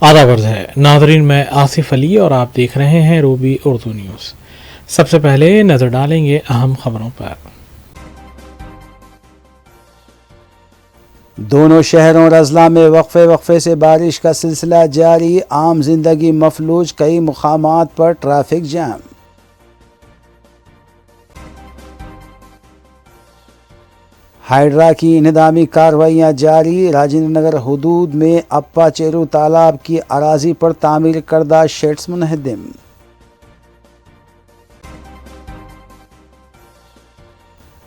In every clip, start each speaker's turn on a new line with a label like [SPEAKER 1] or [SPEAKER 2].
[SPEAKER 1] आदाब अर्ज़ है नाज़रीन, मैं आसिफ अली और आप देख रहे हैं रूबी उर्दू न्यूज़। सबसे पहले नज़र डालेंगे अहम खबरों पर।
[SPEAKER 2] दोनों शहरों रज़ला में वक्फे वक्फे से बारिश का सिलसिला जारी, आम जिंदगी मफलूज, कई मुकामात पर ट्रैफिक जैम। हाइड्रा की इंहदामी कार्रवाइयाँ जारी, राजेंद्र नगर हदूद में अप्पा चेरू तालाब की अराजी पर तामीर करदा शेड्स मुनहदिम।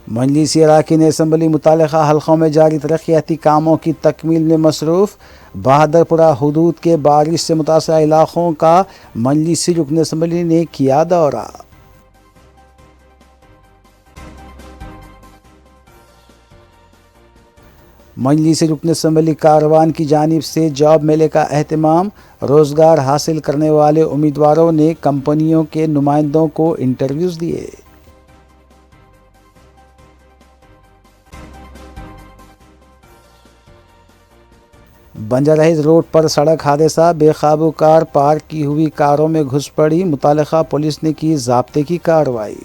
[SPEAKER 2] मजलिसी अरकान असम्बली मुतल्लिक़ा हल्क़ों में जारी तरक्याती कामों की तकमील में मसरूफ़। बहादरपुरा हदूद के बारिश से मुतासर इलाक़ों का मजलिसी रुकन असम्बली ने किया दौरा। मजलिसी रुकन असम्बली कारवान की जानिब से जॉब मेले का अहतमाम, रोज़गार हासिल करने वाले उम्मीदवारों ने कंपनियों के नुमाइंदों को इंटरव्यूज़ दिए। बंजाराहिल रोड पर सड़क हादसा, बेकाबू कार पार्क की हुई कारों में घुस पड़ी, मुतल्लिक़ा पुलिस ने की ज़ाब्ते की कार्रवाई।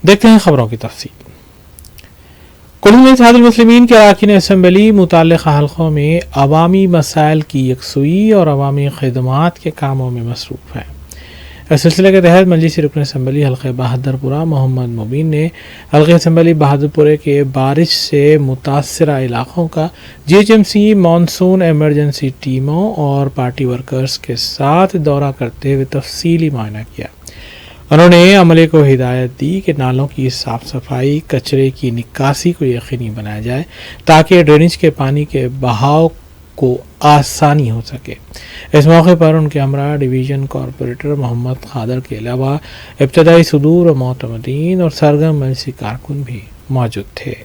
[SPEAKER 1] देखते हैं खबरों की तफसील। कुल्लू में इत्तेहादुल मुस्लिमीन के अरकान असम्बली मुतल्लिक़ा हल्क़ों में अवामी मसाइल की यकसुई और अवामी खिदमात के कामों में मसरूफ़ है। इस सिलसिले के तहत मजलिसी रुकन असम्बली हल्क़े बहादरपुरा मोहम्मद मुबीन ने हल्क़े असम्बली बहादरपुरे के बारिश से मुतासरा इलाक़ों का GHMC मानसून एमरजेंसी टीमों और पार्टी वर्कर्स के साथ दौरा करते हुए तफसीली मुआयना किया। उन्होंने अमले को हिदायत दी कि नालों की साफ़ सफाई, कचरे की निकासी को यकीनी बनाया जाए ताकि ड्रेनेज के पानी के बहाव को आसानी हो सके। इस मौके पर उनके हमरा डिवीज़न कॉरपोरेटर मोहम्मद खादर के अलावा इब्तदाई सुदूर और मोतमदीन और सरगर्म मजलिसी कारकुन भी मौजूद थे।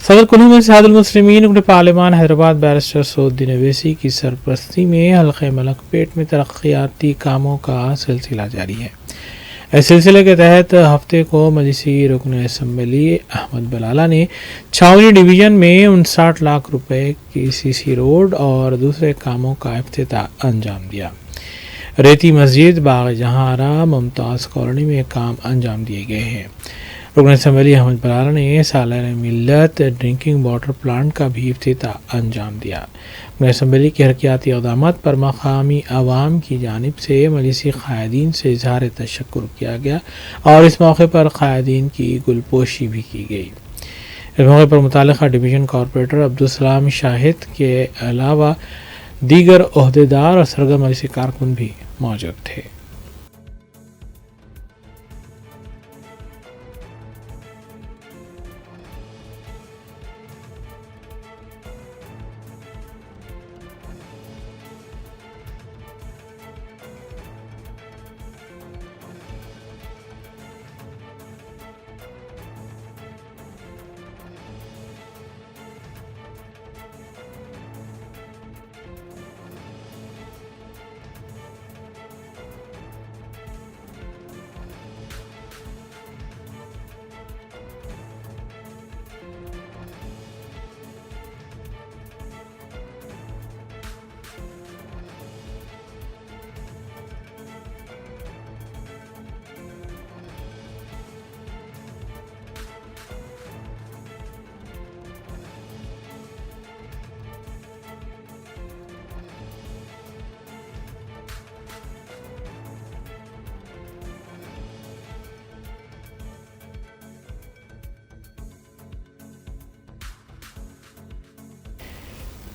[SPEAKER 1] सदर कुल्लू में इत्तेहादुल मुस्लिमीन रुकन पार्लिमान हैदराबाद बैरिस्टर सऊदुद्दीन अवैसी की सरपरस्ती में हल्क़े मलकपेट में तरक्याती कामों का सिलसिला जारी है। इस सिलसिले के तहत हफ्ते को मजलिसी रुकन असम्बली अहमद बलाला ने छावनी डिवीज़न में 59 लाख रुपए की CC रोड और दूसरे कामों का इफ्तिताह अंजाम दिया। रेती मस्जिद, बाग जहारा, मुमताज़ कॉलोनी में काम अंजाम दिए गए हैं। रुकन असम्बली अहमद बलाला ने सालार मिल्लत ड्रिंकिंग वाटर प्लांट का भी इफ्तिताह अंजाम दिया। रुकन असम्बली के हरकियाती इक़दामात पर मकामी अवाम की जानिब से मजलिसी क़ायदीन से इज़हार तशक्कुर किया गया और इस मौके पर क़ायदीन की गुलपोशी भी की गई। इस मौके पर मुतल्लिक़ा डिवीज़न कॉरपोरेटर अब्दुलसलाम शाहिद के अलावा दीगर ओहदेदार और सरगर्म मजलिसी कारकुन भी मौजूद थे।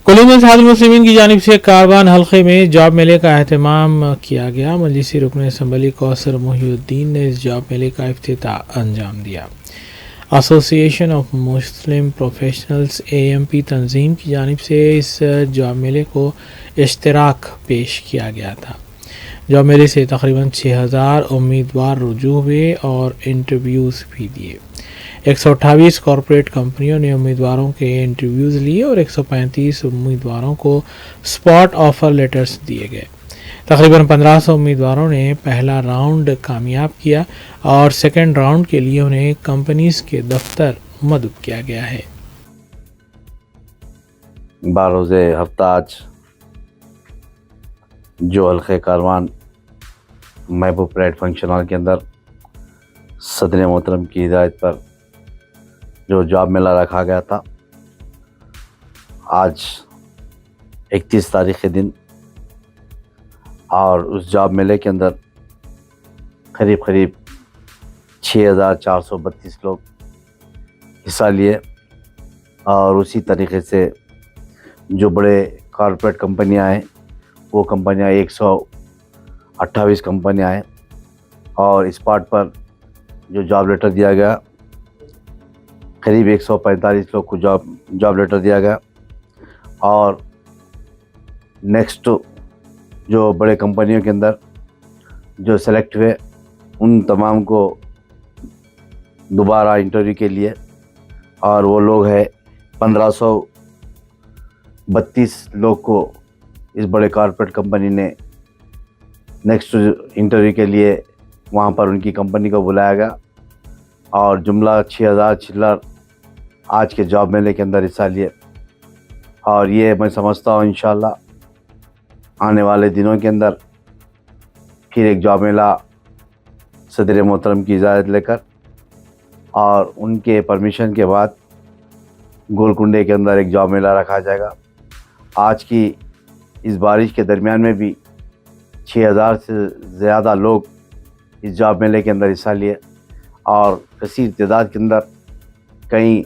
[SPEAKER 1] कोलंबो इत्तेहादुल मुस्लिमीन की जानिब से कारवान हल्के में जॉब मेले का अहतमाम किया गया। मजलिसी रुकन असम्बली कौसर मोहिउद्दीन ने इस जॉब मेले का इफ्तिताह अंजाम दिया। Association of Muslim professionals AMP तंजीम की जानिब से इस जॉब मेले को इश्तराक पेश किया गया था। जॉब मेले से तकरीबन 6000 उम्मीदवार रुजू हुए और इंटरव्यूज़ भी दिए। 128 कॉरपोरेट कंपनियों ने उम्मीदवारों के इंटरव्यूज़ लिए और 135 उम्मीदवारों को स्पॉट ऑफ़र लेटर्स दिए गए। तकरीबन 1500 उम्मीदवारों ने पहला राउंड कामयाब किया और सेकेंड राउंड के लिए उन्हें कंपनीज के दफ्तर मदद किया गया है।
[SPEAKER 3] 12 रोज़े हफ्ता आज जो हल्के कारवान महबूब परेड फंक्शन हॉल के अंदर सदर मोहतरम की हिदायत पर जो जॉब मेला रखा गया था, आज 31 तारीख के दिन, और उस जॉब मेले के अंदर करीब 6432 लोग हिस्सा लिए। और उसी तरीके से जो बड़े कॉरपोरेट कंपनियां हैं, वो कंपनियां 128 कंपनियां हैं, और स्पॉट पर जो जॉब लेटर दिया गया करीब 145 लोग को जॉब लेटर दिया गया। और नेक्स्ट जो बड़े कंपनियों के अंदर जो सेलेक्ट हुए उन तमाम को दोबारा इंटरव्यू के लिए, और वो लोग हैं 1532 लोग को इस बड़े कॉरपोरेट कंपनी ने नेक्स्ट इंटरव्यू के लिए वहाँ पर उनकी कंपनी को बुलाया गया। और जुमला 6000 चिल्लर आज के जॉब मेले के अंदर हिस्सा लिए। और ये मैं समझता हूँ इंशाल्लाह आने वाले दिनों के अंदर फिर एक जॉब मेला सदर मोहतरम की इजाज़त लेकर और उनके परमिशन के बाद गोलकुंडे के अंदर एक जॉब मेला रखा जाएगा। आज की इस बारिश के दरमियान में भी 6000 से ज़्यादा लोग इस जॉब मेले के अंदर हिस्सा लिए, और कसीर तादाद के अंदर कई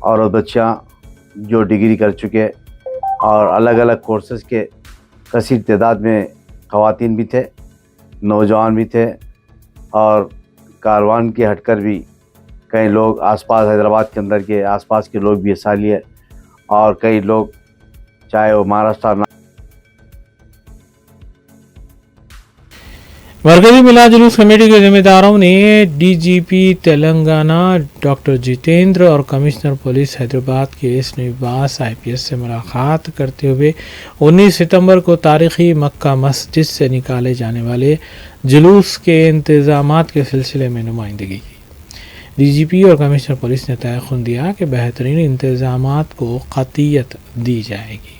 [SPEAKER 3] औरत बच्चियाँ जो डिग्री कर चुके और अलग अलग कोर्सेज़ के कसीर तादाद में ख़वातीन भी थे, नौजवान भी थे, और कारवान के हटकर भी कई लोग आसपास हैदराबाद के अंदर के आसपास के लोग भी हिस्सा लिए। और कई लोग चाहे वो महाराष्ट्र
[SPEAKER 1] मरकजी मिलाद जुलूस कमेटी के जिम्मेदारों ने DGP तेलंगाना डॉक्टर जितेंद्र और कमिश्नर पुलिस हैदराबाद के श्रीनिवास IPS से मुलाकात करते हुए 19 सितंबर को तारीखी मक्का मस्जिद से निकाले जाने वाले जुलूस के इंतजामात के सिलसिले में नुमाइंदगी की। DGP और कमिश्नर पुलिस ने तयख़ुन दिया कि बेहतरीन इंतजामात को क़तियत दी जाएगी।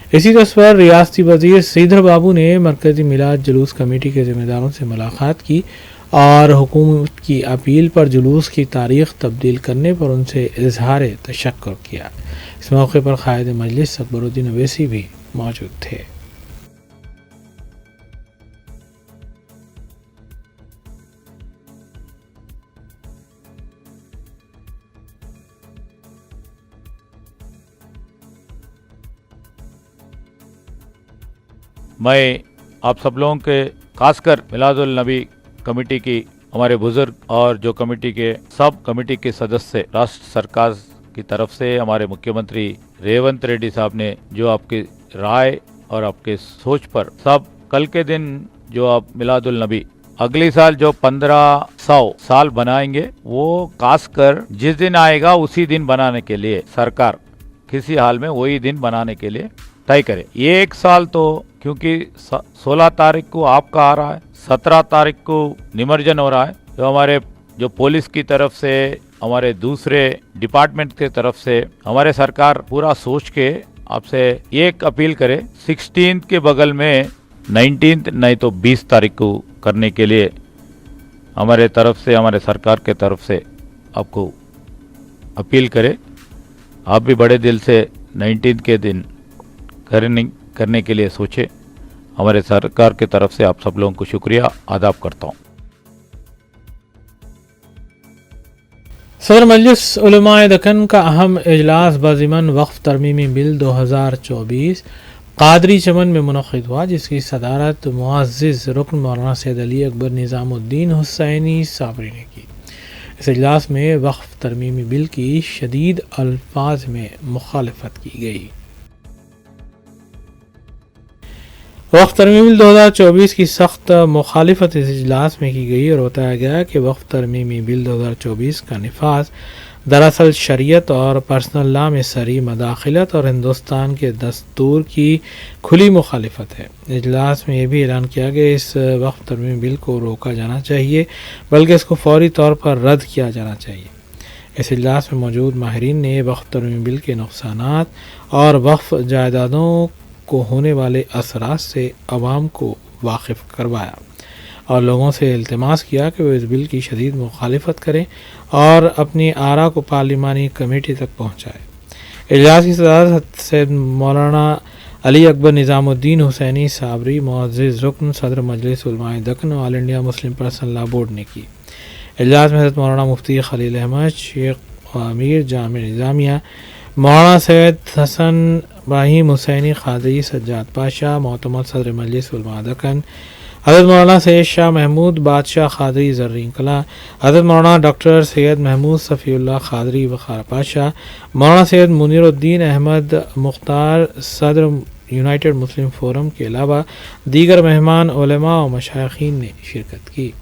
[SPEAKER 1] इसी तर्ज पर रियासती वज़ीर श्रीधर बाबू ने मरकज़ी मिलाद जुलूस कमेटी के ज़िम्मेदारों से मुलाकात की और हुकूमत की अपील पर जुलूस की तारीख़ तब्दील करने पर उनसे इजहार तशक्कुर किया। इस मौके पर क़ायद मजलिस अकबरुद्दीन अवैसी भी मौजूद थे।
[SPEAKER 4] मैं आप सब लोगों के खासकर मिलादुल नबी कमेटी की हमारे बुजुर्ग और जो कमेटी के सब कमेटी के सदस्य राष्ट्र सरकार की तरफ से हमारे मुख्यमंत्री रेवंत रेड्डी साहब ने जो आपकी राय और आपके सोच पर सब कल के दिन जो आप मिलादुल नबी अगले साल जो 1500 साल बनाएंगे वो खासकर जिस दिन आएगा उसी दिन बनाने के लिए सरकार किसी हाल में वही दिन बनाने के लिए तय करे। ये एक साल तो क्योंकि 16 तारीख को आपका आ रहा है, 17 तारीख को निमज्जन हो रहा है, तो हमारे जो पुलिस की तरफ से हमारे दूसरे डिपार्टमेंट की तरफ से हमारे सरकार पूरा सोच के आपसे एक अपील करे 16 के बगल में 19 नहीं तो 20 तारीख को करने के लिए हमारे तरफ से हमारे सरकार के तरफ से आपको अपील करे। आप भी बड़े दिल से 19 के दिन करने के लिए सोचे। हमारे सरकार की तरफ से आप सब लोगों को शुक्रिया आदाब करता हूँ।
[SPEAKER 1] सदर मजलिस उलमाए दक्कन का अहम इजलास बज़िमन वक्फ तरमीमी बिल 2024 कादरी चमन में मुनक़िद हुआ, जिसकी सदारत मुअज़्ज़िज़ रुकन मौलाना सैयद अली अकबर निज़ामुद्दीन हुसैनी साबरी ने की। इस इजलास में वक्फ तरमीमी बिल की शदीद अल्फाज में मुखालफत की गई। वक्फ तरमीमी बिल 2024 की सख्त मुखालिफत इस इजलास में की गई और बताया गया कि वक्फ तरमीमी बिल 2024 का निफाज दरअसल शरीयत और पर्सनल लॉ में सरी मदाखिलत और हिंदुस्तान के दस्तूर की खुली मुखालिफत है। इजलास में यह भी ऐलान किया कि इस वक्फ तरमीमी बिल को रोका जाना चाहिए, बल्कि इसको फौरी तौर पर रद्द किया जाना चाहिए। इस इजलास में मौजूद माहिरीन ने वक्फ तरमीमी बिल के नुकसानात और वक्फ जायदादों को होने वाले असरात से अवाम को वाकिफ़ करवाया और लोगों से इल्तिमास किया कि वो इस बिल की शदीद मुखालिफत करें और अपनी आरा को पार्लिमानी कमेटी तक पहुँचाए। इजलास की सदारत सैयद मौलाना अली अकबर निज़ामुद्दीन हुसैनी साबरी मुअज़्ज़िज़ रुकन सदर मजलिस उलमाए Deccan all India Muslim personal law board ने की। इजलास में हज़रत मौलाना मुफ्ती खलील अहमद, शेख अमीर जामिया निज़ामिया, मौलाना सैयद हसन इब्राहिम हुसैनी क़ादरी, सज्जाद पाशा, मोतमद सदर मजलिस उलमाए दक्कन, हज़रत मौलाना सैयद शाह महमूद बादशाह क़ादरी ज़र्रीन कला, हज़रत मौलाना डॉक्टर सैयद महमूद सफ़ीउल्लाह क़ादरी वखार पाशा, मौलाना सैयद मुनीरुद्दीन अहमद मुख्तार सदर यूनाइटेड मुस्लिम फोरम के अलावा दीगर मेहमान उलमा और मशाइखीन ने शिरकत की।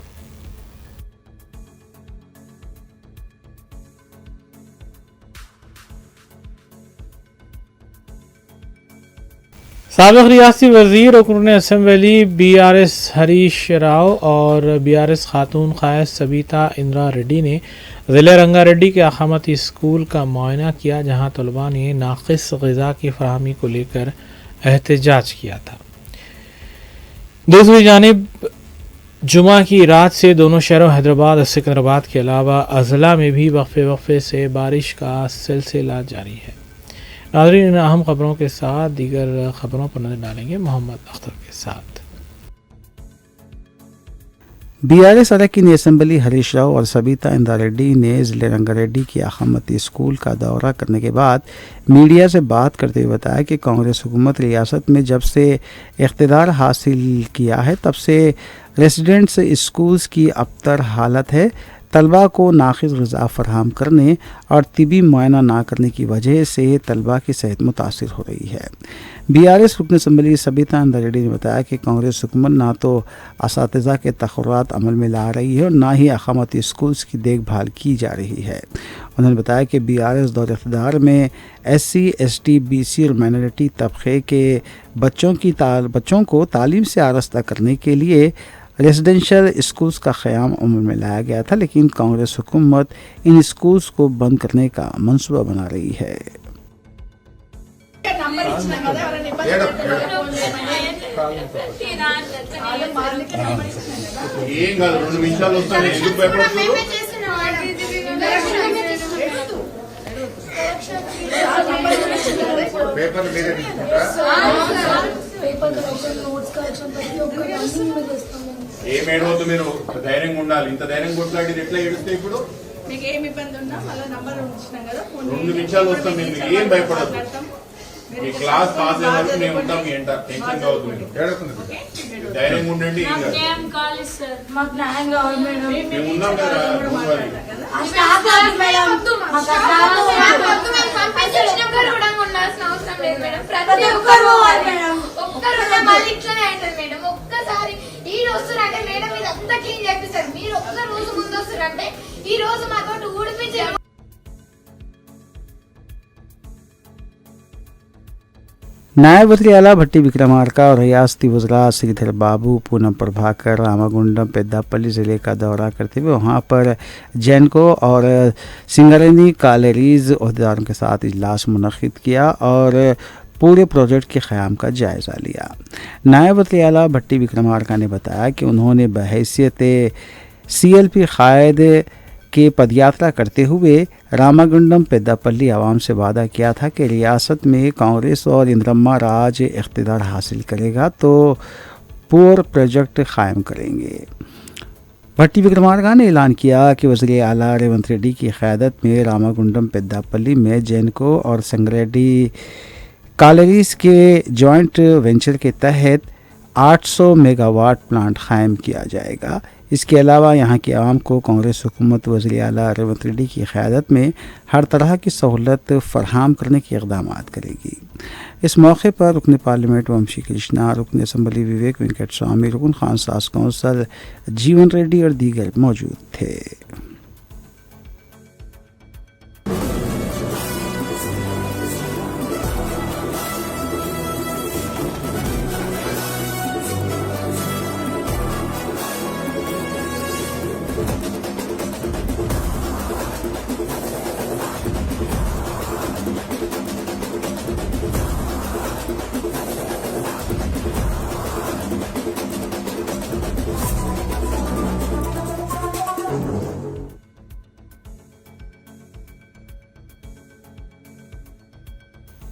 [SPEAKER 1] साबिक़ रियासती वज़ीर रुकन असम्बली BRS हरीश राव और BRS खातून क़ायद सबिता इंदिरा रेड्डी ने ज़िले रंगारेड्डी के अक़ामती स्कूल का मुआयना किया, जहाँ तलबा ने नाक़िस ग़िज़ा की फ़राहमी को लेकर एहतजाज किया था। दूसरी जानिब जुमा की रात से दोनों शहरों हैदराबाद और सिकंदराबाद के अलावा अज़ला में भी वक्फे से बारिश का सिलसिला जारी है। नाज़रीन, अहम खबरों के साथ दीगर खबरों पर नजर डालेंगे मोहम्मद अख्तर के साथ।
[SPEAKER 2] BRS अरकान असम्बली हरीश राव और सबिता इंदिरा रेड्डी ने ज़िले रंगारेड्डी की अक़ामती स्कूल का दौरा करने के बाद मीडिया से बात करते हुए बताया कि कांग्रेस हुकूमत रियासत में जब से इक़्तिदार हासिल किया है तब से रेसिडेंट्स स्कूल्स की अबतर हालत है। तलबा को नाक़िस ग़िज़ा फ़राहम करने और तिबी मुआयना ना करने की वजह से तलबा की सेहत मुतासिर हो रही है। BRS रुकन असम्बली सबिता इंदिरा रेड्डी ने बताया कि कांग्रेस हुकूमत ना तो असातिज़ा के तक़र्रात अमल में ला रही है और ना ही अक़ामती स्कूल्स की देखभाल की जा रही है। उन्होंने बताया कि BRS दौर इक़्तिदार में SC, ST, BC और माइनॉरिटी तबक़े के बच्चों को तालीम से आरास्ता करने के लिए रेजिडेंशियल स्कूल्स का क़याम अमल में लाया गया था, लेकिन कांग्रेस हुकूमत इन स्कूल्स को बंद करने का मंसूबा बना रही है।
[SPEAKER 5] ఏమేడో మీరు ధైర్యంగా ఉండాలి. ఇంత ధైర్యం కొట్లాడి ఎట్లా ఏడుస్తే ఇప్పుడు
[SPEAKER 6] మీకు ఏమి ఇబ్బంది ఉన్నా మళ్ళీ నంబర్ ఉంచినాం కదా,
[SPEAKER 5] 2 నిమిషాలు వస్తాం. మీరు ఏం భయపడద్దు. మీ క్లాస్ పాస్ అయిన వరకు మేము ఉంటాం. మీ ఎంట టెన్షన్ కావద్దు. మీరు ధైర్యంగా ఉండండి.
[SPEAKER 6] మాకు న్యాయం కావాలి మేడం.
[SPEAKER 5] మేము ఉన్నాం కదా.
[SPEAKER 7] ప్రతి ఒక్కరు మళ్ళీ ఇట్లనే అవుతుంది మేడం. ఒక్కసారి ఈ రోజు అంటే మేడం మీద అంతా క్లీన్ చేపిస్తారు. మీరు ఒక్క రోజు ముందు వస్తారంటే ఈ రోజు మాతో ఊడిపించే
[SPEAKER 2] नायब वज़ीर आला भट्टी विक्रमार्का और रियासती वज़रा श्रीधर बाबू, पूनम प्रभाकर रामागुंडम पेद्दापल्ली ज़िले का दौरा करते हुए वहाँ पर जैनको और सिंगरेनी कालेरीज अहदेदारों के साथ इजलास मुनक़िद किया और पूरे प्रोजेक्ट के क़याम का जायज़ा लिया। नायब वज़ीर आला भट्टी विक्रमार्का ने बताया कि उन्होंने बहैसियत CLP क़ायद के पदयात्रा करते हुए रामागुंडम पेद्दापल्ली आवाम से वादा किया था कि रियासत में कांग्रेस और इंदिरम्मा राज इक़्तिदार हासिल करेगा तो पूर प्रोजेक्ट क़ायम करेंगे। भट्टी विक्रमार्का ने ऐलान किया कि वज़ीर आला रेवंत रेड्डी की क़यादत में रामागुंडम पेद्दापल्ली में जैनको और संगारेड्डी कॉलेरीज के जॉइंट वेंचर के तहत 800 मेगावाट प्लांट कायम किया जाएगा। इसके अलावा यहाँ की आवाम को कांग्रेस हुकूमत वज़ीर आला रेवंत रेड्डी की क़यादत में हर तरह की सहूलत फराहम करने के इक़दाम करेगी। इस मौके पर रुकन पार्लियामेंट वंशी कृष्णा, रुकन असम्बली विवेक वेंकट स्वामी, रुकन खानसास कौंसल जीवन रेड्डी और दीगर मौजूद थे।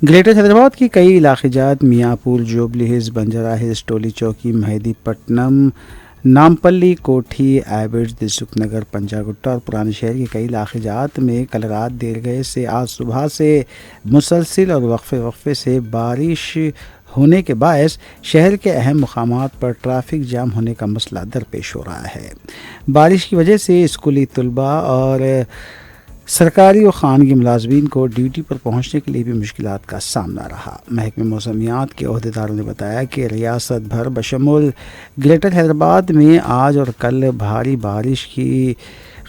[SPEAKER 2] ग्रेटर हैदराबाद की कई इलाक़ाजात मियाँपुर, जोबली हिल्स, बंजारा हिल्स, टोली चौकी, मेहदीपट्टनम, नामपल्ली, कोठी, एबिड्स, दिलसुख नगर, पंजागुट्टा और पुराने शहर के कई इलाक़ाजात में कल रात देर गए से आज सुबह से मुसलसिल और वक्फे से बारिश होने के बायस शहर के अहम मुकामात पर ट्रैफिक जाम होने का मसला दरपेश हो रहा है। बारिश की वजह से स्कूली तलबा और सरकारी और खानगी मुलाजमीन को ड्यूटी पर पहुंचने के लिए भी मुश्किलात का सामना रहा। महकमे मौसमियात के अहदेदारों ने बताया कि रियासत भर बशमूल ग्रेटर हैदराबाद में आज और कल भारी बारिश की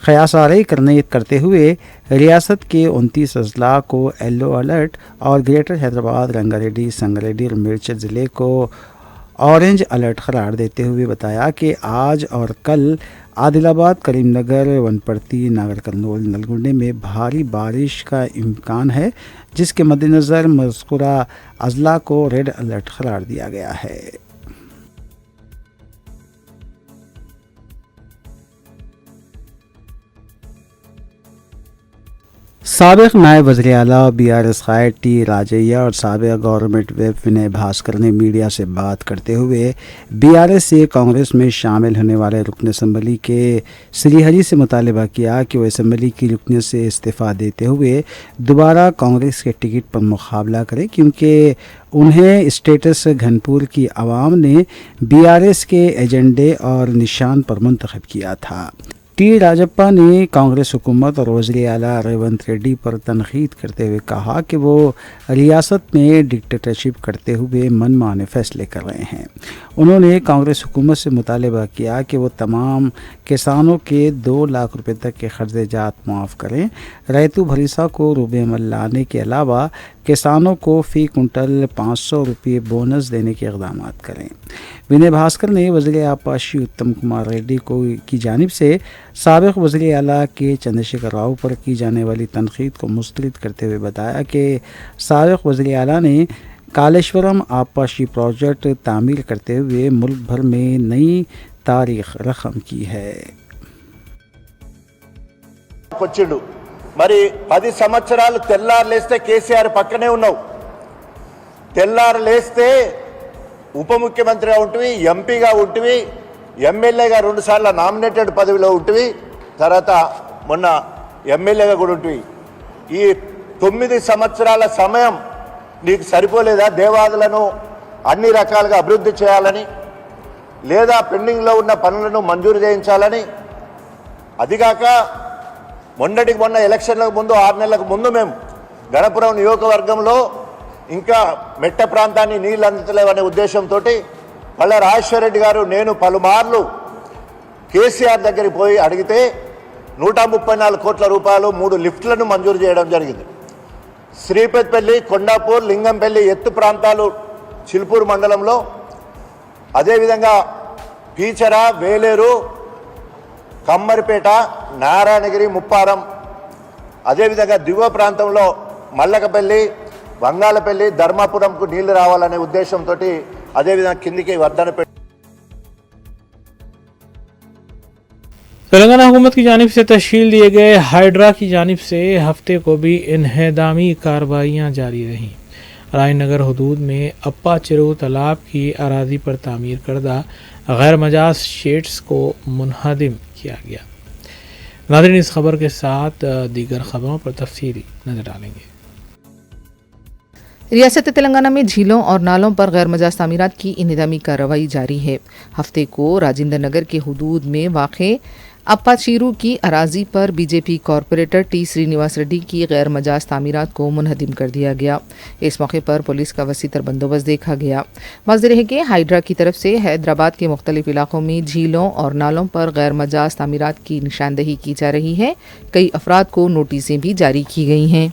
[SPEAKER 2] क़यासाराई करते हुए रियासत के 29 अजला को येलो अलर्ट और ग्रेटर हैदराबाद, रंगारेड्डी, संगारेड्डी और मिर्च ज़िले को ऑरेंज अलर्ट करार देते हुए बताया कि आज और कल आदिलाबाद, करीमनगर, वनपर्ती, नागर कर्नूल, नलगुंडे में भारी बारिश का इम्कान है, जिसके मद्देनज़र मज़कूरा अजला को रेड अलर्ट करार दिया गया है। साबिक़ नायब वज़ीर आला BRS क़ायद टी राजैया और साबिक़ गवर्नमेंट व्हिप विनय भास्कर ने मीडिया से बात करते हुए BRS से कांग्रेस में शामिल होने वाले रुकन असम्बली के श्रीहरी से मुतालबा किया कि वह असम्बली की रुकनीत से इस्तीफ़ा देते हुए दोबारा कांग्रेस के टिकट पर मुकाबला करें, क्योंकि उन्हें स्टेटस घनपुर की आवाम ने BRS के एजेंडे और निशान पर मुंतखब किया था। टी राजप्पा ने कांग्रेस हुकूमत और वज़ीर आला रेवंत रेड्डी पर तनकीद करते हुए कहा कि वो रियासत में डिक्टेटरशिप करते हुए मनमाने फैसले कर रहे हैं। उन्होंने कांग्रेस हुकूमत से मुतालबा किया कि वो तमाम किसानों के 2 लाख रुपए तक के कर्ज़े जात माफ़ करें, रैतु भरीसा को रूबे अमल लाने के अलावा किसानों को फ़ी कुंटल 500 रुपये बोनस देने के इक़दाम करें। विनय भास्कर ने वज़ीर आपाशी उत्तम कुमार रेड्डी की जानिब से साबिक़ वज़ीर आला के चंद्रशेखर राव पर की जाने वाली तनकीद को मुस्तरद करते हुए बताया कि साबिक़ वज़ीर आला ने कालेश्वरम आपाशी प्रोजेक्ट तामीर करते हुए मुल्क भर में नई तारीख रकम की है।
[SPEAKER 8] మరి 10 సంవత్సరాలు తెల్లారు లేస్తే కేసీఆర్ పక్కనే ఉన్నావు, తెల్లారు లేస్తే ఉప ముఖ్యమంత్రిగా ఉంటివి, ఎంపీగా ఉంటివి, ఎమ్మెల్యేగా 2 సార్లు నామినేటెడ్ పదవిలో ఉంటివి, తర్వాత మొన్న ఎమ్మెల్యేగా కూడా ఉంటివి. ఈ 9 సంవత్సరాల సమయం నీకు సరిపోలేదా దేవాదులను అన్ని రకాలుగా అభివృద్ధి చేయాలని, లేదా పెండింగ్లో ఉన్న పనులను మంజూరు చేయించాలని? అదిగాక మొన్నటికి మొన్న ఎలక్షన్లకు ముందు 6 నెలలకు ముందు మేము గణపురం నియోజకవర్గంలో ఇంకా మెట్ట ప్రాంతాన్ని నీళ్ళు అందించలేవనే ఉద్దేశంతో పల్ల రాజేశ్వర రెడ్డి గారు నేను పలుమార్లు కేసీఆర్ దగ్గరికి పోయి అడిగితే 134 కోట్ల రూపాయలు 3 లిఫ్ట్లను మంజూరు చేయడం జరిగింది. శ్రీపతిపల్లి, కొండాపూర్, లింగంపల్లి ఎత్తు ప్రాంతాలు చిలుపూరు మండలంలో, అదేవిధంగా పీచర, వేలేరు, కమ్మరిపేట, నారాయణగిరి, ముప్పారం, అదేవిధంగా దిగువ ప్రాంతంలో మల్లకపల్లి, బంగాళపల్లి, ధర్మాపురంకు నీళ్లు రావాలనే ఉద్దేశంతో అదేవిధంగా కిందికి వర్ధనపేట।
[SPEAKER 1] तेलंगाना हुकूमत की जानिब से तश्कील दिए गए हाइड्रा की जानिब से हफ्ते को भी इन्हेदामी कार्रवाइयाँ जारी रहीं। रायनगर हदूद में अप्पा चिरो तालाब की अराजी पर तामीर करदा गैर मजाज शेड्स को मुनहदिम किया गया। नाज़रीन, इस खबर के साथ दीगर खबरों पर तफसीली नजर डालेंगे।
[SPEAKER 9] रियासत तेलंगाना में झीलों और नालों पर गैर मजाज तामीरात की इंतजामी कार्रवाई जारी है। हफ्ते को राजेंद्र नगर के हुदूद में वाक़े अप्पाचीरू की अराजी पर BJP corporator T Srinivas Reddy की गैर मजाज तामीरात को मुनहदिम कर दिया गया। इस मौके पर पुलिस का वसीतर बंदोबस्त देखा गया। वाज़ेह है कि हाइड्रा की तरफ से हैदराबाद के मुख्तलिफ इलाकों में झीलों और नालों पर गैर मजाज तामीरात की निशानदही की जा रही है। कई अफराद को नोटिसें भी जारी की गई हैं।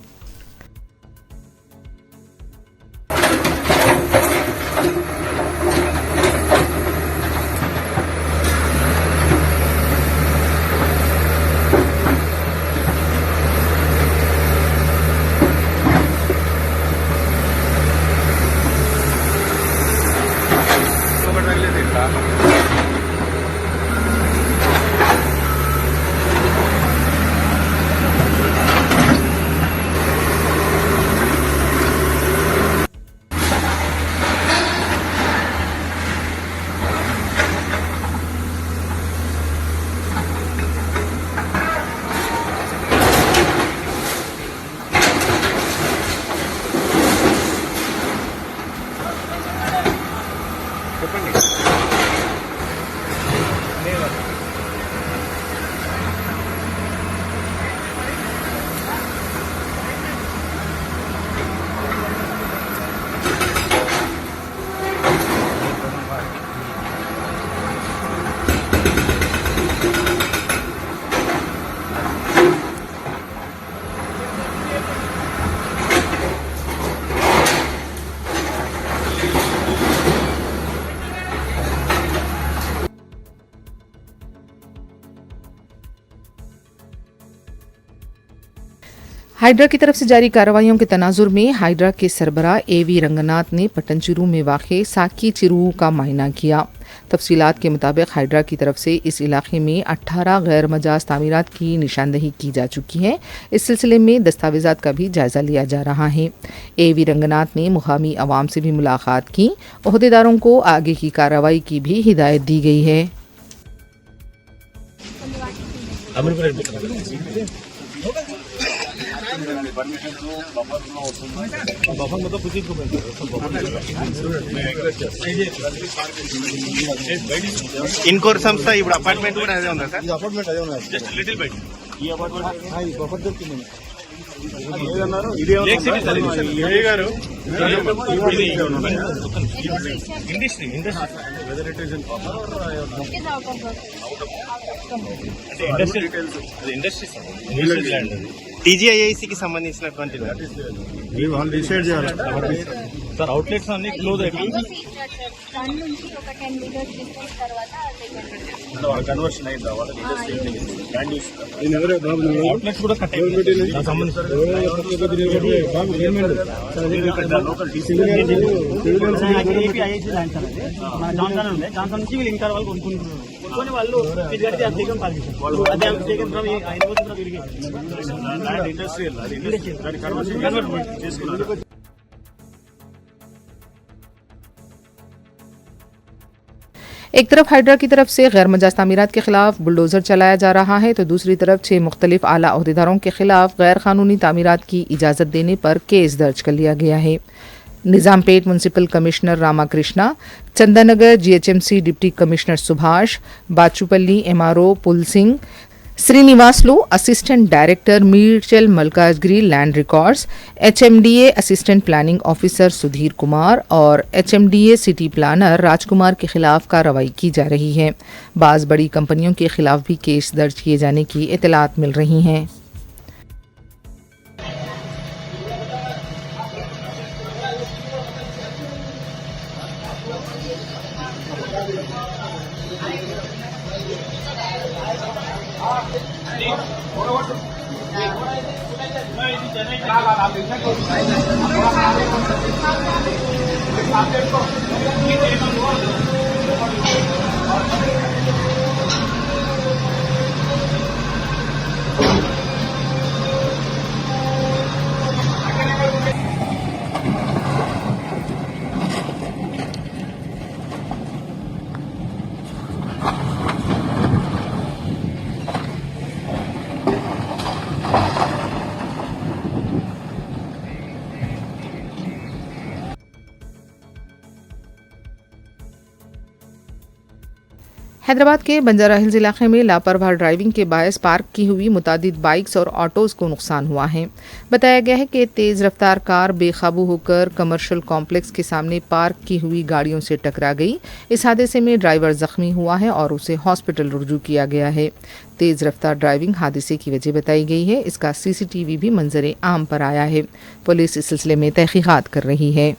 [SPEAKER 9] हाइड्रा की तरफ से जारी कार्रवाइयों के तनाजुर में हाइड्रा के सरबराह एवी रंगनाथ ने पट्टनचेरू में वाक़े साकी चिरू का मायना किया। तफसीलात के मुताबिक हाइड्रा की तरफ से इस इलाके में 18 गैर मजाज तामीरात की निशानदही की जा चुकी है। इस सिलसिले में दस्तावेज़ात का भी जायज़ा लिया जा रहा है। एवी रंगनाथ ने मुकामी अवाम से भी मुलाकात की। ओहदेदारों को आगे की कार्रवाई की भी हिदायत दी गई है।
[SPEAKER 10] ఇన్కోర్ సంస్థ ఇప్పుడు అపార్ట్మెంట్ కూడా అదే ఉందా సార్? అపార్ట్మెంట్ అదే ఉన్నది, జస్ట్ లిటిల్ బైట్. ఈ అపార్ట్మెంట్ ఈ బఫర్ దొరికింది. ఏదన్నారు ఇది ఏ గారు industry whether it is in buffer industry details అది ఇండస్ట్రీ ల్యాండ్ అది టీజీఐఐసికి సంబంధించినటువంటి వాళ్ళు డిసైడ్ చేయాలి సార్. అవుట్లెట్స్ అన్ని క్లోజ్ అయిపోయి కన్వర్షన్ అయిందా వాళ్ళకి అవుట్లెట్స్ కూడా కట్ జాన్సన్ నుంచి వీళ్ళు ఇంకా వాళ్ళు కొనుక్కొని వాళ్ళు ఇండస్ట్రియల్ కన్వర్షన్ చేసుకున్నారు.
[SPEAKER 9] एक तरफ हाइड्रा की तरफ से गैर मजाज तामीरात के खिलाफ बुलडोज़र चलाया जा रहा है तो दूसरी तरफ 6 मुख्तलिफ आला अहदेदारों के खिलाफ गैर कानूनी तामीरात की इजाज़त देने पर केस दर्ज कर लिया गया है। Nizampet municipal commissioner Ramakrishna, Chandanagar GHMC deputy commissioner Subhash, Bachupally MRO Pul Singh, Srinivasulu assistant director Medchal Malkajgiri land records, HMDA assistant planning officer Sudhir Kumar और एचएमडीए सिटी प्लानर राजकुमार के खिलाफ कार्रवाई की जा रही है। बाज़ बड़ी कंपनियों के खिलाफ भी केस दर्ज किए जाने की इतलात मिल रही हैं। हैदराबाद के बंजारा हिल्स इलाके में लापरवाह ड्राइविंग के बायस पार्क की हुई मुतादिद बाइक्स और ऑटोज़ को नुकसान हुआ है। बताया गया है कि तेज़ रफ्तार कार बेकाबू होकर कमर्शियल कॉम्प्लेक्स के सामने पार्क की हुई गाड़ियों से टकरा गई। इस हादसे में ड्राइवर जख्मी हुआ है और उसे हॉस्पिटल रुजू किया गया है। तेज़ रफ्तार ड्राइविंग हादसे की वजह बताई गई है। इसका CCTV भी मंजर आम पर आया है। पुलिस इस सिलसिले में तहकीकात कर रही है।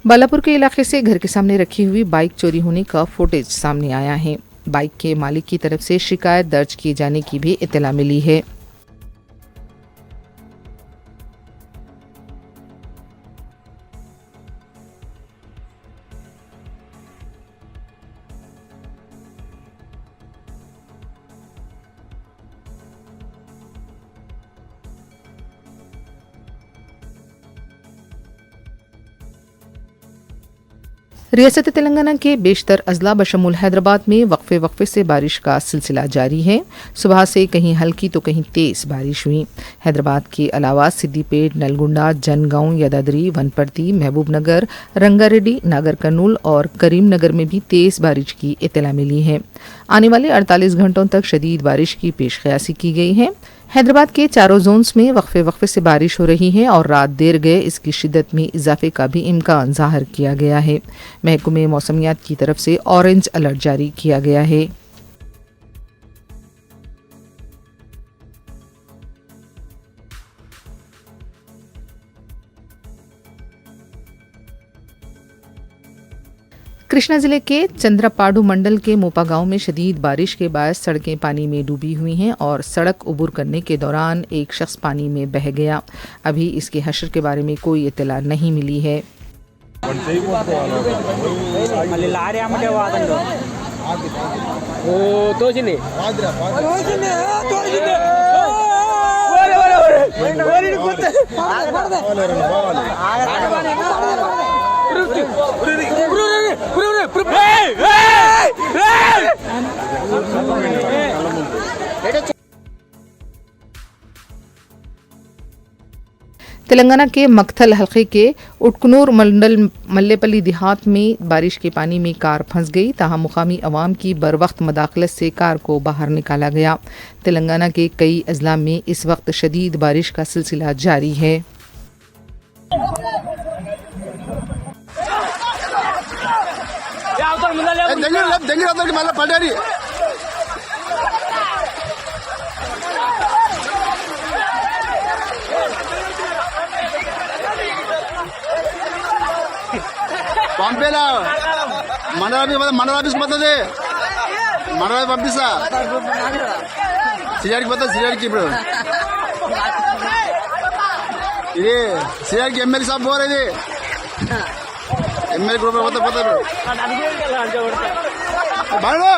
[SPEAKER 9] बालापुर के इलाके से घर के सामने रखी हुई बाइक चोरी होने का फुटेज सामने आया है। बाइक के मालिक की तरफ से शिकायत दर्ज किए जाने की भी इत्तला मिली है। रियासत तेलंगाना के बेशतर अजला बशमूल हैदराबाद में वक्फे से बारिश का सिलसिला जारी है। सुबह से कहीं हल्की तो कहीं तेज़ बारिश हुई। हैदराबाद के अलावा सिद्दीपेट, नलगुंडा, जनगांव, यदाद्री, वनपर्ती, महबूबनगर, रंगारेड्डी, नागर कर्नूल और करीमनगर में भी तेज़ बारिश की इत्तला मिली है। आने वाले 48 घंटों तक शदीद बारिश की पेशकयासी की गई है। हैदराबाद के चारों जोन्स में वक्फे से बारिश हो रही है और रात देर गए इसकी शिद्दत में इजाफे का भी इम्कान जाहिर किया गया है। महकमे मौसमियात की तरफ से ऑरेंज अलर्ट जारी किया गया है। कृष्णा जिले के चंद्रपाडु मंडल के मोपा गांव में शदीद बारिश के बाद सड़कें पानी में डूबी हुई हैं और सड़क उबूर करने के दौरान एक शख्स पानी में बह गया। अभी इसके हश्र के बारे में कोई इत्तला नहीं मिली है। तेलंगाना के मकथल हल्के के उटकनूर मंडल मल्लेपल्ली देहात में बारिश के पानी में कार फंस गई। ताहम मुकामी अवाम की बरवक्त मदाखलत से कार को बाहर निकाला गया। तेलंगाना के कई अजला में इस वक्त शदीद बारिश का सिलसिला जारी है।
[SPEAKER 11] పంపేలా మండల ఆఫీస్ పోతుంది మండల పంపిస్తా సిఆర్కి పోతా సిఆర్కి ఇప్పుడు ఇది సిఆర్కి ఎమ్మెల్యే సాబ్ పోరు ఇది ఎమ్మెల్యే గ్రూప్ పోతా పోతారు బాడు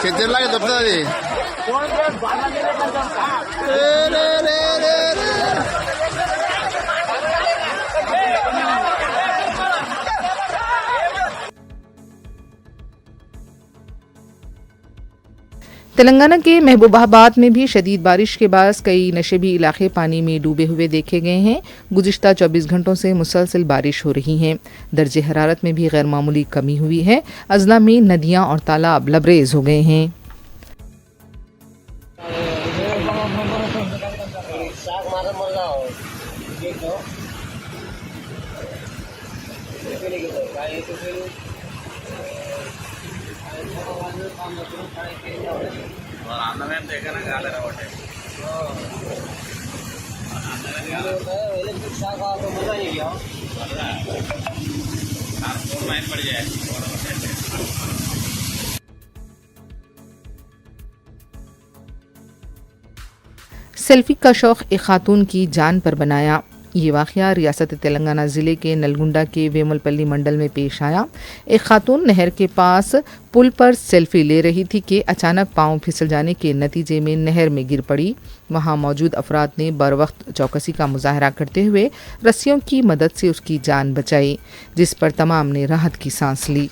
[SPEAKER 11] చెట్లాగా దొరుకుతుంది
[SPEAKER 9] तेलंगाना के महबूबाबाद में भी शदीद बारिश के बाद कई नशेबी इलाके पानी में डूबे हुए देखे गए हैं। गुज़िश्ता 24 घंटों से मुसलसल बारिश हो रही है। दर्जे हरारत में भी गैर मामूली कमी हुई है। अजला में नदियां और तालाब लबरेज हो गए हैं। सेल्फी का शौक एक खातून की जान पर बनाया। ये वाक़या रियासत तेलंगाना ज़िले के नलगुंडा के वेमुलपल्ली मंडल में पेश आया। एक खातून नहर के पास पुल पर सेल्फी ले रही थी कि अचानक पांव फिसल जाने के नतीजे में नहर में गिर पड़ी। वहां मौजूद अफराद ने बरवक्त चौकसी का मुजाहरा करते हुए रस्सियों की मदद से उसकी जान बचाई, जिस पर तमाम ने राहत की सांस ली।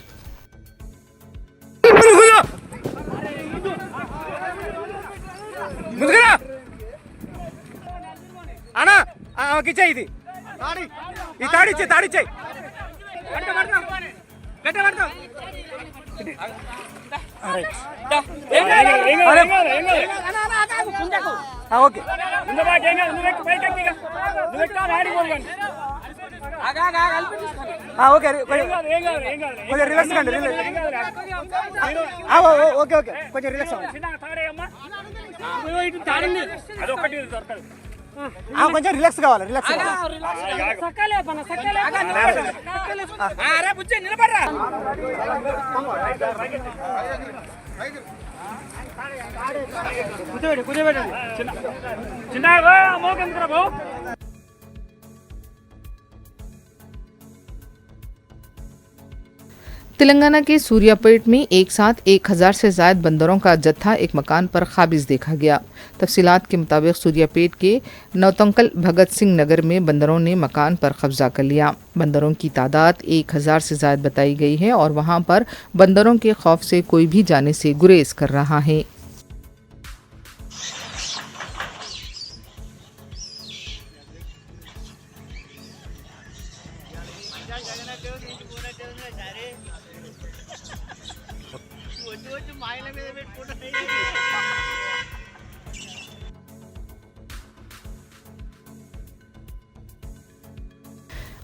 [SPEAKER 11] కొంచెం రిలాక్స్ కావాలి రిలాక్స్
[SPEAKER 9] तेलंगाना के सूर्यापेट में एक साथ 1000 से ज़ायद बंदरों का जत्था एक मकान पर काबिज देखा गया। तफसीलात के मुताबिक सूर्यापेट के नौतंकल भगत सिंह नगर में बंदरों ने मकान पर कब्जा कर लिया। बंदरों की तादाद 1000 से ज़ायद बताई गई है और वहां पर बंदरों के खौफ से कोई भी जाने से गुरेज कर रहा है।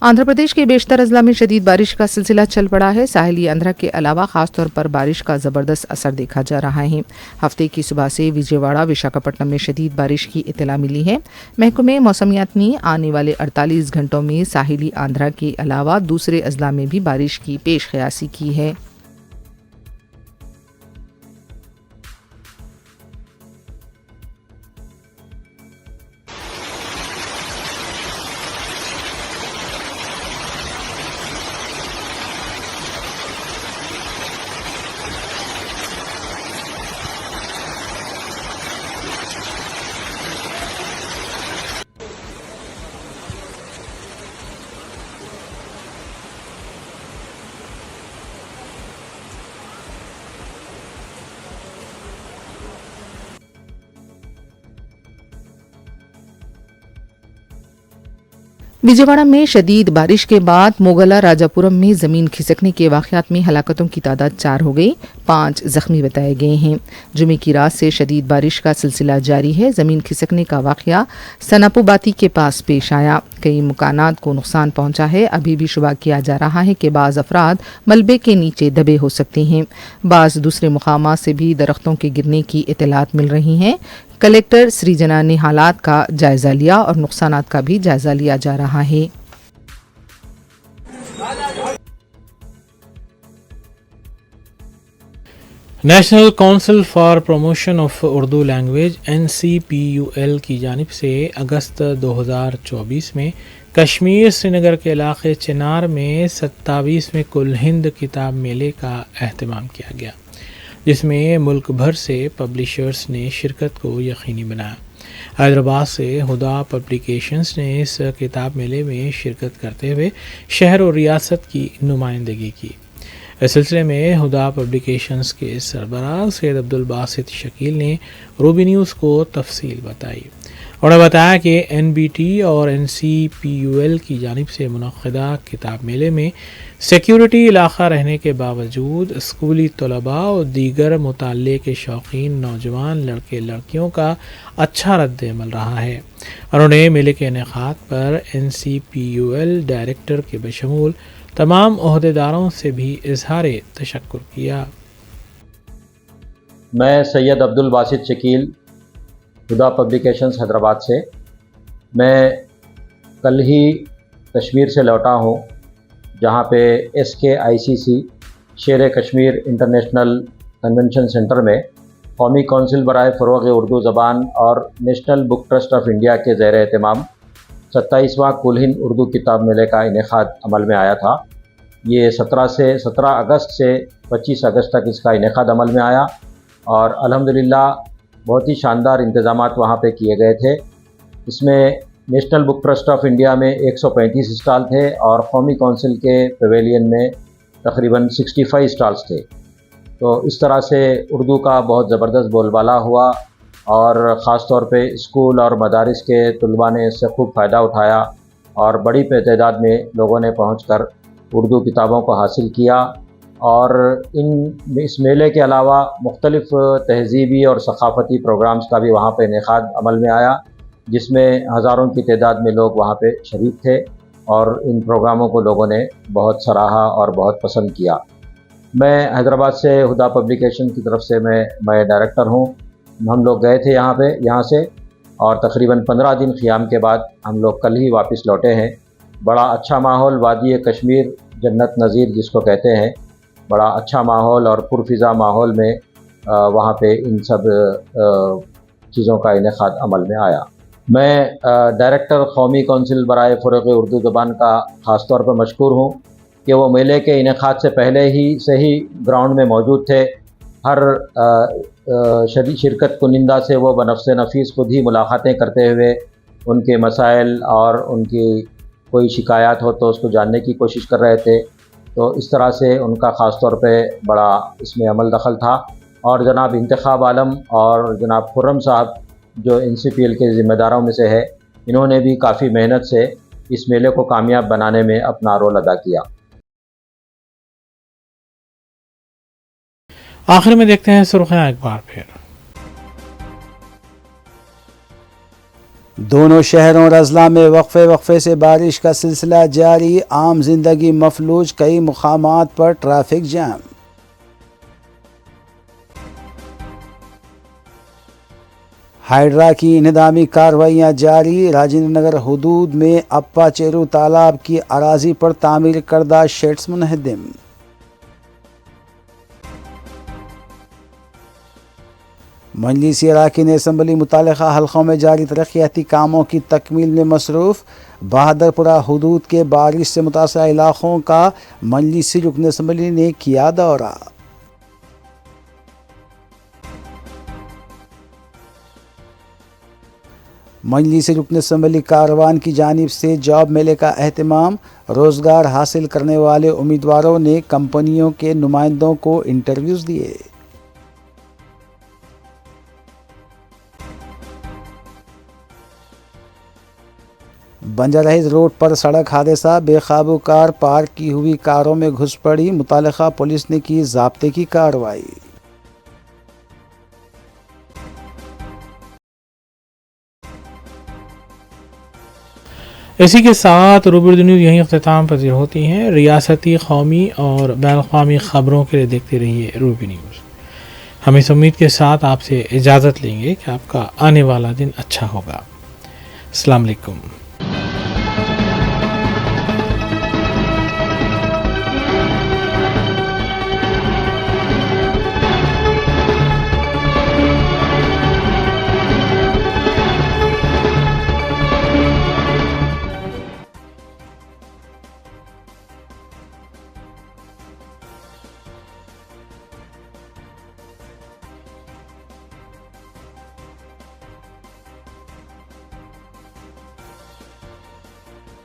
[SPEAKER 9] आंध्र प्रदेश के बेशतर अजला में शदीद बारिश का सिलसिला चल पड़ा है। साहिली आंध्रा के अलावा खासतौर पर बारिश का ज़बरदस्त असर देखा जा रहा है। हफ्ते की सुबह से विजयवाड़ा विशाखापट्टनम में शदीद बारिश की इत्तला मिली है। महकमे मौसमियात ने आने वाले 48 घंटों में साहिली आंध्रा के अलावा दूसरे अजला में भी बारिश की पेश क़यासी की है। विजयवाड़ा में शदीद बारिश के बाद मोगला राजापुरम में ज़मीन खिसकने के वाक़यात में हलाकतों की तादाद 4 हो गई, 5 ज़ख्मी बताए गए हैं। जुमे की रात से शदीद बारिश का सिलसिला जारी है। ज़मीन खिसकने का वाक़या सनापुबाती के पास पेश आया। कई मकानात को नुकसान पहुंचा है। अभी भी शुबा किया जा रहा है कि बाज़ अफराद मलबे के नीचे दबे हो सकते हैं। बाज़ दूसरे मुकामात से भी दरख्तों के गिरने की इत्तलात मिल रही हैं। कलेक्टर सृजना ने हालात का जायजा लिया और नुकसानात का भी जायजा लिया जा रहा है।
[SPEAKER 1] National council for promotion of Urdu language NCPUL की जानिब से अगस्त 2024 में कश्मीर श्रीनगर के इलाके चिनार में 27वें कुल हिंद किताब मेले का एहतमाम किया गया, जिसमें मुल्क भर से पब्लिशर्स ने शिरकत को यकीनी बनाया। हैदराबाद से हुदा पब्लिकेशंस ने इस किताब मेले में शिरकत करते हुए शहर और रियासत की नुमाइंदगी की। इस सिलसिले में हुदा पब्लिकेशंस के सरबराह सैयद अब्दुल बासित शकील ने रूबी न्यूज़ को तफसील बताई। उन्होंने बताया कि NBT और NCPUL की जानिब से मुनक़्क़िदा किताब मेले में सिक्योरिटी इलाक़ा रहने के बावजूद स्कूली तलबा और दीगर मुताल्ले के शौकीन नौजवान लड़के लड़कियों का अच्छा रद्द-ए-अमल रहा है। उन्होंने मेले के इनेक़ाद पर NCPUL डायरेक्टर के बशमूल तमाम ओहदेदारों से भी इज़हार तशक्कुर किया।
[SPEAKER 12] मैं सैयद अब्दुल बासित शकील, हुदा पब्लिकेशंस हैदराबाद से। मैं कल ही कश्मीर से लौटा हूँ, जहाँ पे SKICC शेर कश्मीर इंटरनेशनल कन्वेंशन सेंटर में कौमी कौंसिल बराए फ़रोग़ उर्दू ज़बान और national book trust of India के ज़ेर एहतमाम 27वां कुल हिंद उर्दू किताब मेले का इनेक़ाद अमल में आया था। ये 17 अगस्त से 25 अगस्त तक इसका इनेक़ाद अमल में आया और अल्हम्दुलिल्लाह बहुत ही शानदार इंतज़ामात वहाँ पे किए गए थे। इसमें national book trust of India में 135 स्टॉल थे और कौमी कौंसिल के पवेलियन में तकरीबन 65 स्टॉल्स थे। तो इस तरह से उर्दू का बहुत ज़बरदस्त बोलबाला हुआ और ख़ास तौर पे स्कूल और मदारिस के तलबा ने इससे खूब फ़ायदा उठाया और बड़ी तादाद में लोगों ने पहुंचकर उर्दू किताबों को हासिल किया। और इस मेले के अलावा मुख्तलिफ़ तहज़ीबी और सक़ाफ़ती प्रोग्राम्स का भी वहाँ पे इनेक़ाद अमल में आया, जिसमें हज़ारों की तादाद में लोग वहाँ पे शरीक थे और इन प्रोग्रामों को लोगों ने बहुत सराहा और बहुत पसंद किया। मैं हैदराबाद से हुदा पब्लिकेशन की तरफ से मैं डायरेक्टर हूँ। हम लोग गए थे यहाँ से और तकरीबन 15 दिन क़ियाम के बाद हम लोग कल ही वापस लौटे हैं। बड़ा अच्छा माहौल, वादी कश्मीर जन्नत नज़ीर जिसको कहते हैं, बड़ा अच्छा माहौल और पुरफ़िज़ा माहौल में वहाँ पे इन सब चीज़ों का इनेक़ाद अमल में आया। मैं डायरेक्टर कौमी कौंसिल बराए फ़रोग़ उर्दू ज़बान का ख़ास तौर पर मशकूर हूँ कि वो मेले के इनेक़ाद से पहले ही ग्राउंड में मौजूद थे। हर शिरकत कुनिंदा से वो बनफ़्स नफ़ीस खुद ही मुलाक़ातें करते हुए उनके मसाइल और उनकी कोई शिकायत हो तो उसको जानने की कोशिश कर रहे थे। तो इस तरह से उनका ख़ास तौर पे बड़ा इसमें अमल दखल था। और जनाब इंतखाब आलम और जनाब खुर्रम साहब जो NCPL के ज़िम्मेदारों में से है, इन्होंने भी काफ़ी मेहनत से इस मेले को कामयाब बनाने में अपना रोल अदा किया।
[SPEAKER 1] आखिर में देखते हैं सुर्ख़ियाँ एक बार फिर।
[SPEAKER 2] दोनों शहरों और अजला में वक्फे से बारिश का सिलसिला जारी, आम जिंदगी मफलूज, कई मुकामात पर ट्रैफिक जाम। हाइड्रा की इन्हदामी कार्रवाइयाँ जारी, राजेंद्र नगर हुदूद में अप्पा चेरू तालाब की अराजी पर तामीर करदा शेड्स मुनहदिम। मजलिसी अरकान असम्बली मुतालिका हल्कों में जारी तरक्याती कामों की तकमील में मसरूफ़, बहादरपुरा हुदूद के बारिश से मुतासरा इलाक़ों का मजलिसी रुकन असम्बली ने किया दौरा। मजलिसी रुकन असम्बली कारवान की जानिब से जॉब मेले का एहतमाम, रोज़गार हासिल करने वाले उम्मीदवारों ने कंपनियों के नुमाइंदों को इंटरव्यूज़ दिए। बंजाराहिल रोड पर सड़क हादसा, बेकाबू कार पार्क की हुई कारों में घुस पड़ी, मुतालिका पुलिस ने की ज़ाब्ते की कार्रवाई।
[SPEAKER 1] इसी के साथ रूबरू न्यूज़ यहीं अख्तिताम पज़ीर होती हैं। रियासती, कौमी और बैनुल-अक़वामी ख़बरों के लिए देखते रहिए रूबरू न्यूज़। हम इस उम्मीद के साथ आपसे इजाज़त लेंगे कि आपका आने वाला दिन अच्छा होगा। अस्सलाम वालेकुम।